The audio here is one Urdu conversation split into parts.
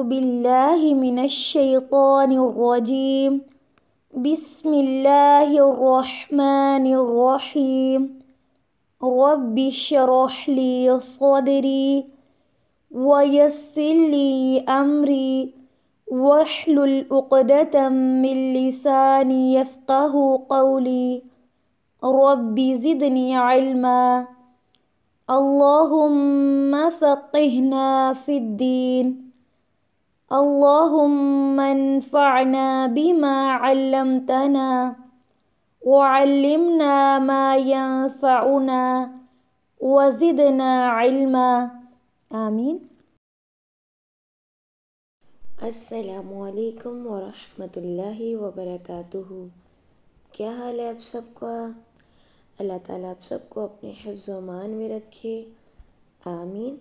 باللہ من الشیطان الرجیم بسم اللہ الرحمن الرحیم رب اشرح لی صدری ویسر لی امری واحلل عقدۃ من لسانی یفقہوا قولی رب زدنی علما اللہم فقہنا فی الدین اللہم انفعنا بما علمتنا وعلمنا ما ينفعنا وزدنا علما آمین۔ السلام علیکم ورحمۃ اللہ وبرکاتہ۔ کیا حال ہے آپ سب کا؟ اللہ تعالیٰ آپ سب کو اپنے حفظ و امان میں رکھے، آمین۔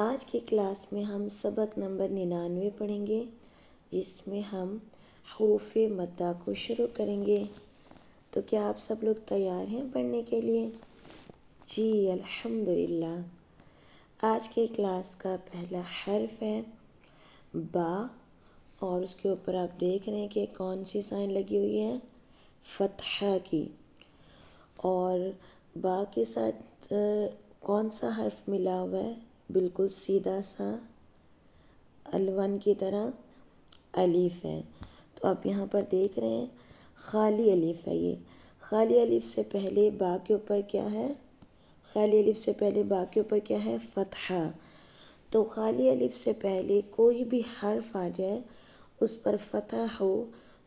آج کی کلاس میں ہم سبق نمبر 99 پڑھیں گے، جس میں ہم حروف مدہ کو شروع کریں گے۔ تو کیا آپ سب لوگ تیار ہیں پڑھنے کے لیے؟ جی الحمدللہ۔ آج کی کلاس کا پہلا حرف ہے با، اور اس کے اوپر آپ دیکھ رہے ہیں کہ کون سی سائن لگی ہوئی ہے؟ فتحہ کی۔ اور با کے ساتھ کون سا حرف ملا ہوا ہے؟ بالکل سیدھا سا الون کی طرح الف ہے۔ تو آپ یہاں پر دیکھ رہے ہیں خالی الف ہے۔ یہ خالی الف سے پہلے با کے اوپر کیا ہے؟ خالی الف سے پہلے با کے اوپر کیا ہے؟ فتحہ۔ تو خالی الف سے پہلے کوئی بھی حرف آ جائے، اس پر فتح ہو،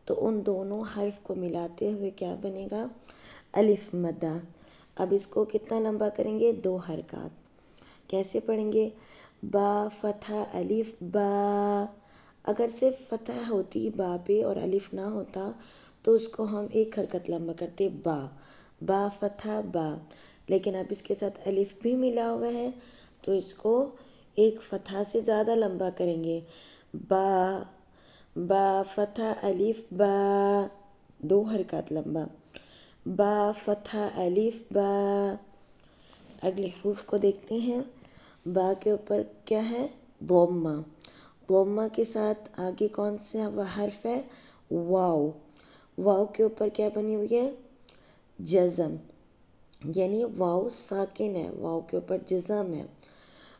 تو ان دونوں حرف کو ملاتے ہوئے کیا بنے گا؟ الف مدہ۔ اب اس کو کتنا لمبا کریں گے؟ 2 حرکات۔ کیسے پڑھیں گے؟ با فتح الف با۔ اگر صرف فتح ہوتی با پہ اور الف نہ ہوتا تو اس کو ہم 1 حرکت لمبا کرتے، با با فتح با۔ لیکن اب اس کے ساتھ الف بھی ملا ہوا ہے تو اس کو 1 فتح سے زیادہ لمبا کریں گے، با با فتح الف با، 2 حرکات لمبا، با فتح الف با۔ اگلے حروف کو دیکھتے ہیں۔ با کے اوپر کیا ہے؟ ضمہ۔ ضمہ کے ساتھ آگے کون سا حرف ہے؟ واو۔ واو کے اوپر کیا بنی ہوئی ہے؟ جزم، یعنی واو ساکن ہے، واو کے اوپر جزم ہے۔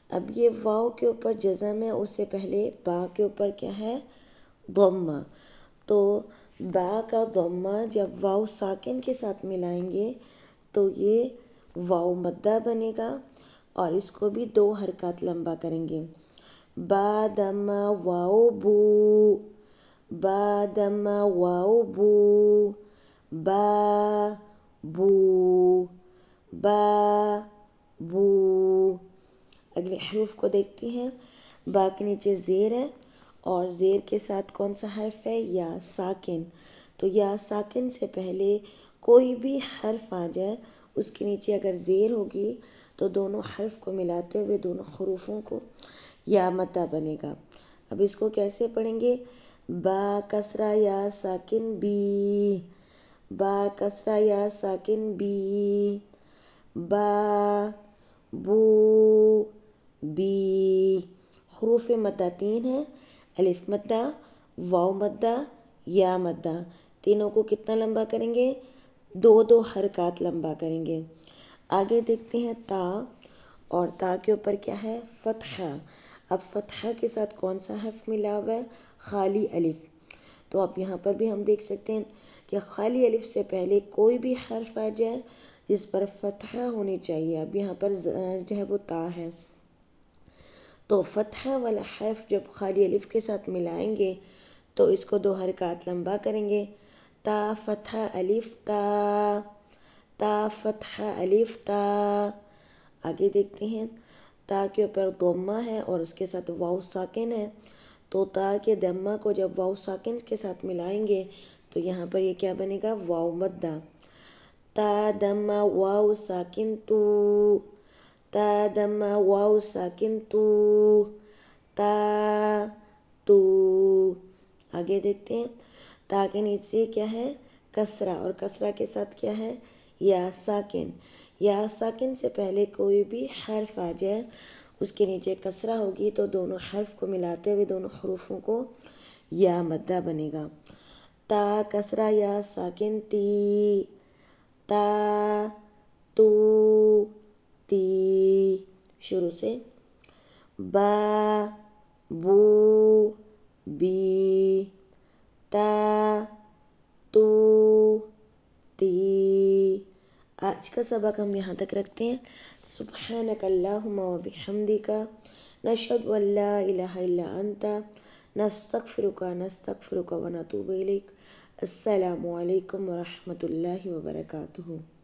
اب یہ واو کے اوپر جزم ہے، اس سے پہلے با کے اوپر کیا ہے؟ ضمہ۔ تو با کا ضمہ جب واو ساکن کے ساتھ ملائیں گے تو یہ واو مدہ بنے گا، اور اس کو بھی 2 حرکات لمبا کریں گے، با دمہ واو بو، با دمہ واو بو، با بو، با بو۔ اگلے حروف کو دیکھتے ہیں۔ با کے نیچے زیر ہے، اور زیر کے ساتھ کون سا حرف ہے؟ یا ساکن۔ تو یا ساکن سے پہلے کوئی بھی حرف آ جائے، اس کے نیچے اگر زیر ہوگی تو دونوں حرف کو ملاتے ہوئے دونوں حروفوں کو یا مدہ بنے گا۔ اب اس کو کیسے پڑھیں گے؟ با کسرہ یا ساکن بی، با کسرہ یا ساکن بی، با بو بی۔ حروف مدہ 3 ہیں، الف مدہ، واو مدہ، یا مدہ۔ تینوں کو کتنا لمبا کریں گے؟ 2 حرکات لمبا کریں گے۔ آگے دیکھتے ہیں تا، اور تا کے اوپر کیا ہے؟ فتحہ۔ اب فتحہ کے ساتھ کون سا حرف ملا ہوا ہے؟ خالی الف۔ تو اب یہاں پر بھی ہم دیکھ سکتے ہیں کہ خالی الف سے پہلے کوئی بھی حرف آ جائے جس پر فتحہ ہونی چاہیے، اب یہاں پر جو ہے وہ تا ہے، تو فتحہ والا حرف جب خالی الف کے ساتھ ملائیں گے تو اس کو 2 حرکات لمبا کریں گے، تا فتحہ الف تا، تا فتحہ الف تا۔ آگے دیکھتے ہیں، تا کے اوپر ضمہ ہے اور اس کے ساتھ واو ساکن ہے، تو تا کے ضمہ کو جب واو ساکن کے ساتھ ملائیں گے تو یہاں پر یہ کیا بنے گا؟ واو مدہ، تا ضمہ واو ساکن تو، تا ضمہ واو ساکن تو، تا تو۔ آگے دیکھتے ہیں، تا کے نیچے کیا ہے؟ کسرہ، اور کسرہ کے ساتھ کیا ہے؟ یا ساکن۔ یا ساکن سے پہلے کوئی بھی حرف آ جائے اس کے نیچے کسرہ ہوگی تو دونوں حرف کو ملاتے ہوئے دونوں حروفوں کو یا مدہ بنے گا. تا کسرہ یا ساکن تی، تا تو تی. شروع سے با بو بی، تا تو تی. آج کا سبق ہم یہاں تک رکھتے ہیں. سبحانک اللہم و بحمدک، نشہد ان لا الہ الا انت، نستغفرک و نتوب الیک. السلام علیکم ورحمۃ اللہ وبرکاتہ.